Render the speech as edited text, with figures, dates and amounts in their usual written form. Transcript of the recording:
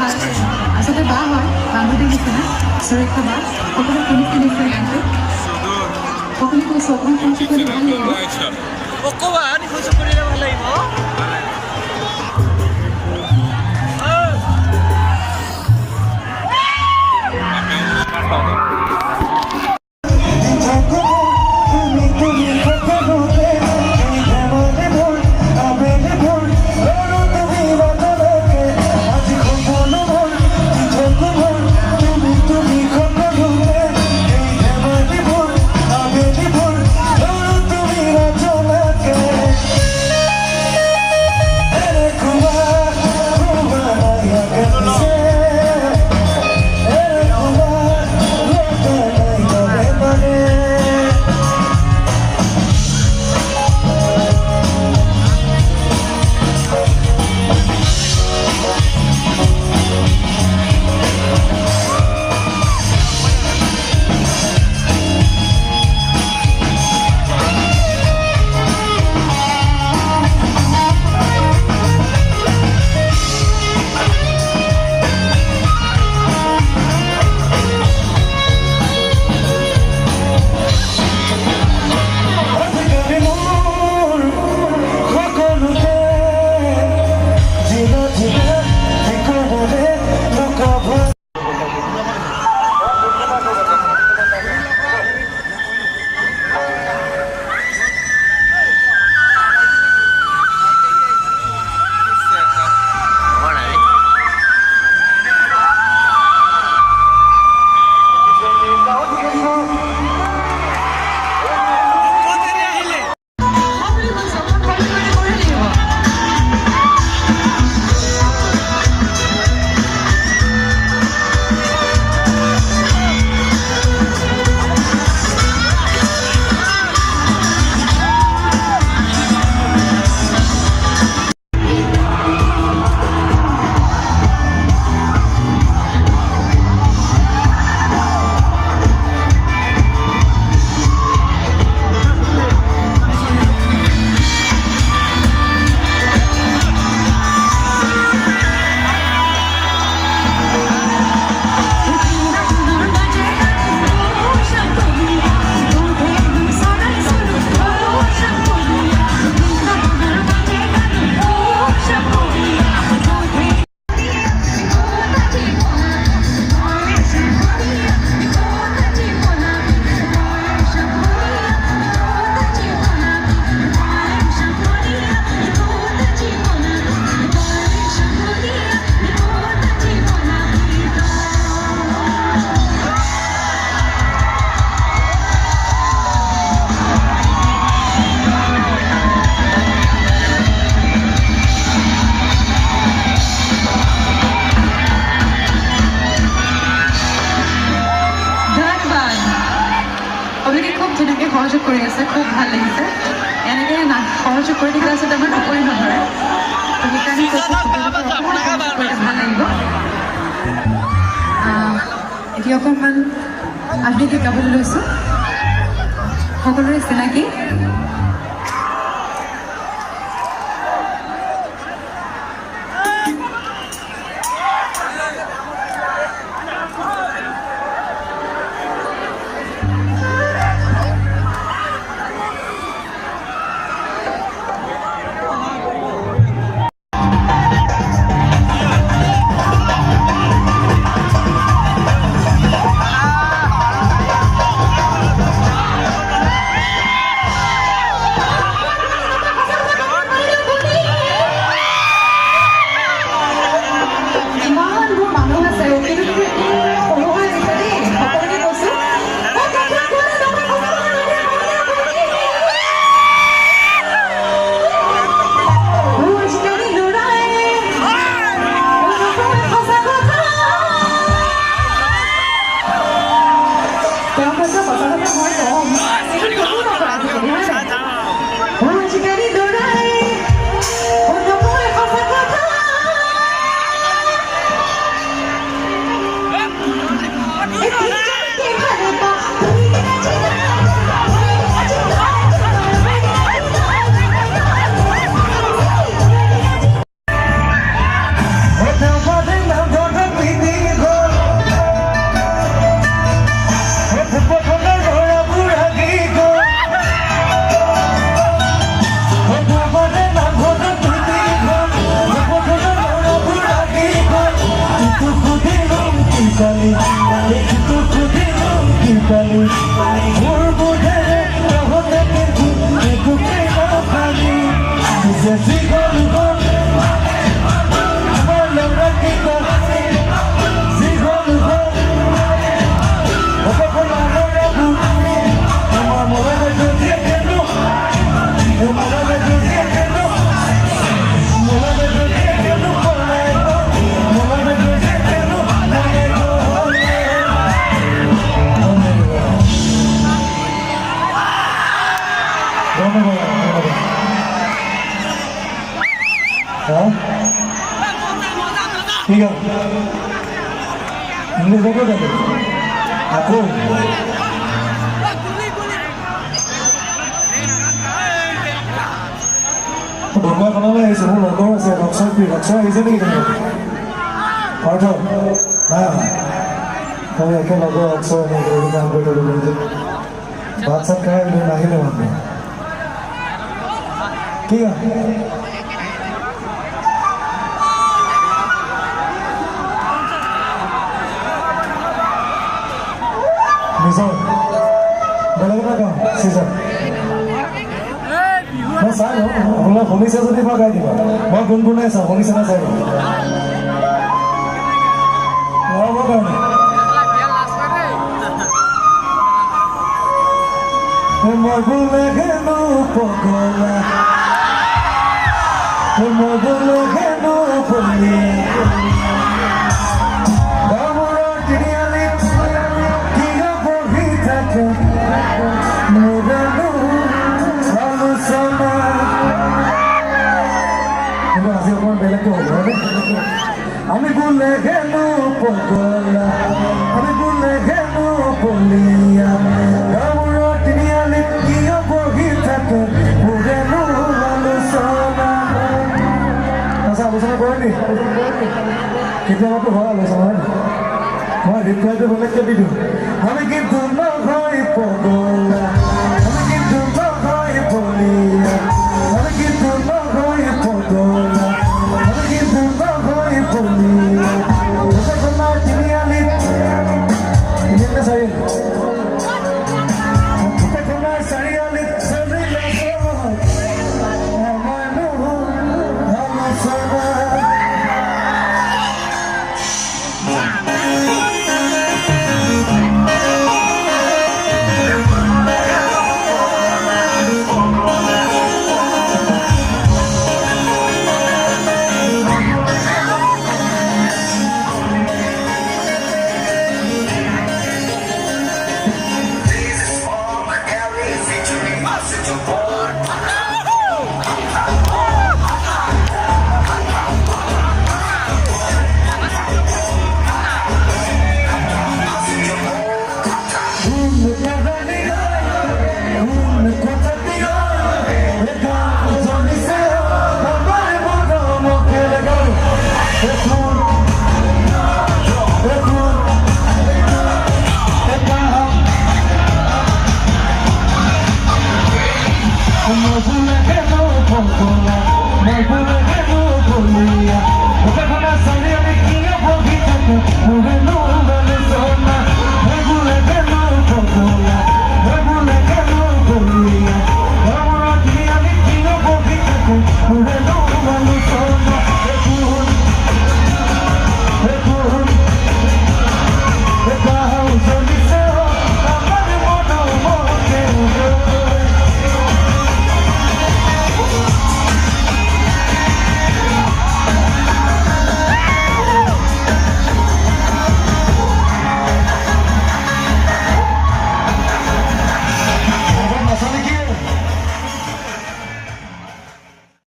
আচলতে বা হয় বান্ধৱী নিচিনা সুৰক্ষা বা সকলো শুনি নিশ্চয় গানটো সকলো কৈছোঁ অকণমান শুনিছোঁ কৰি ভাল লাগিব অকণমান শুনিছোঁ কৰিলে ভাল লাগিব সহযোগ কৰি আছে খুব ভাল লাগিছে এনেকৈ সহযোগ কৰি থাকিলে আচলতে আমাৰ টোপনি নধৰে সেইকাৰণে ভাল লাগিব এতিয়া অকণমান আধুনিক গাবলৈ লৈছোঁ সকলোৰে চিনাকি হা ঠিক আছে নিজকে যাবে আকৌ বৰমাখনলৈ আহিছে মোৰ লগৰ আছে ৰক্সৰ আহিছে নেকি তোমালোকে অৰ্থ নাই মই একে লগৰ ৰক্সৰ এনেকৈ কাম কৰি থ'লো যে ভাত চাত খাই নাহিলে মানুহ ঠিক আছে নিজৰ বেলেগ এটা কাম চিজন মই চাই লওঁ আপোনালোক শুনিছে যদি মই গাই দিবা মই গুণগুণাই চাওঁ শুনিছে না চাই লওঁ কাৰণে মই বোলে হেনো পগলা মই বোলে হেনো পলি গামোৰৰ তিনিআলিত কিয় বহি থাকে মোৰেনো আলোচনা কিন্তু আজি অকণমান বেলেগকৈ হ'ব হয়নে আমি বোলে হেনো পগলা আমি বোলে হেনো পলিয়া গামোৰৰ তিনিআলিত কিয় বহি থাকে মোৰেনো আলোচনা আলোচনা কৰে নি কেতিয়াবাতো হয় আলোচনা হয় নি মই ৰিপ্লাইটো বেলেগকৈ দি দিওঁ আমি কিন্তু নহয় পগলা